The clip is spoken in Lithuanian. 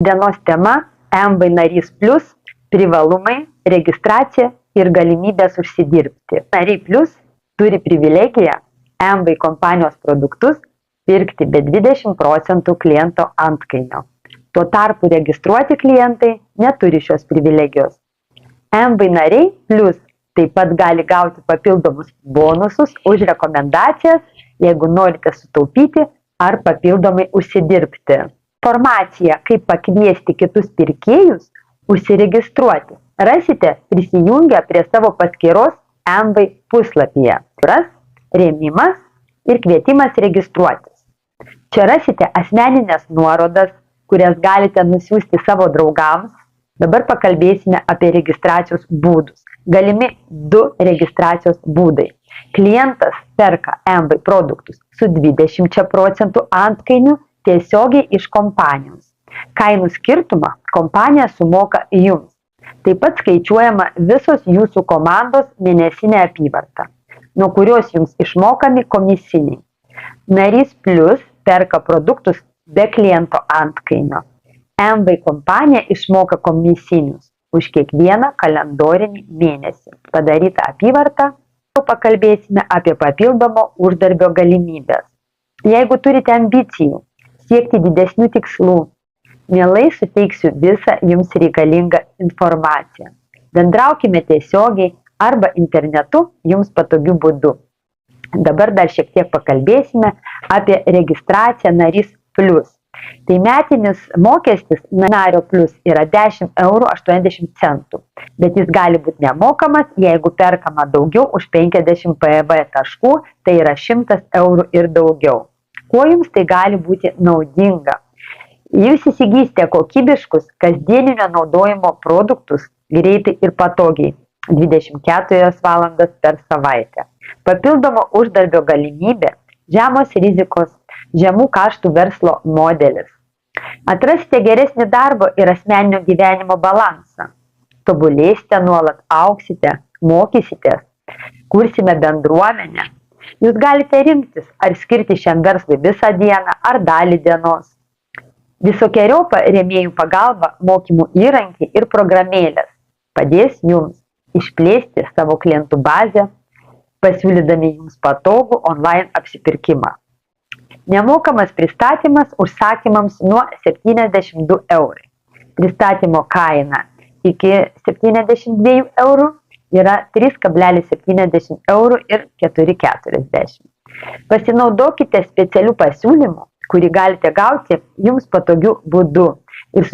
dienos tema MV narys plus privalumai, registracija ir galimybės užsidirbti. Nariai plus turi privilegiją MV kompanijos produktus pirkti be 20% kliento antkainio. Tuo tarpu registruoti klientai neturi šios privilegijos. MV nariai plus taip pat gali gauti papildomus bonusus už rekomendacijas, jeigu norite sutaupyti ar papildomai užsidirbti. Informaciją, kaip pakviesti kitus pirkėjus, užsiregistruoti, rasite prisijungę prie savo paskyros MV puslapyje. Rėmimas ir kvietimas registruotis. Čia rasite asmeninės nuorodas, kurias galite nusiųsti savo draugams. Dabar pakalbėsime apie registracijos būdus. Galimi 2 registracijos būdai. Klientas perka MV produktus su 20% antkainiu tiesiogiai iš kompanijos. Kainų skirtumą kompanija sumoka jums. Taip pat skaičiuojama visos jūsų komandos mėnesinė apyvarta, nuo kurios jums išmokami komisiniai. Narys plus perka produktus be kliento antkainio. MV kompanija išmoka komisinius už kiekvieną kalendorinį mėnesį. Padarytą apyvartą, pakalbėsime apie papildomo uždarbio galimybės. Jeigu turite ambicijų siekti didesnių tikslų, mielai suteiksiu visą jums reikalingą informaciją. Bendraukime tiesiogiai arba internetu jums patogiu būdu. Dabar dar šiek tiek pakalbėsime apie registraciją narys plus. Tai metinis mokestis nario plus yra 10,80 €, bet jis gali būti nemokamas, jeigu perkama daugiau už 50 PV taškų, tai yra 100 € ir daugiau. Kuo jums tai gali būti naudinga? Jūs įsigysite kokybiškus kasdieninio naudojimo produktus greitai ir patogiai, 24 valandas per savaitę. Papildomo uždarbio galimybė, žemos rizikos, žemų kaštų verslo modelis. Atrasite geresnį darbo ir asmeninio gyvenimo balansą. Tobulėsite nuolat, auksite, mokysitės, kursime bendruomenę. Jūs galite rinktis, ar skirti šiam verslui visą dieną ar dalį dienos. Visokeriopą rėmėjų pagalba, mokymų įrankiai ir programėlės padės jums išplėsti savo klientų bazę, pasiūlydami jums patogų online apsipirkimą. Nemokamas pristatymas užsakymams nuo 72 €. Pristatymo kaina iki 72 € yra 3,70 € ir 4,40. Pasinaudokite specialių pasiūlymų, kurį galite gauti jums patogiu būdu.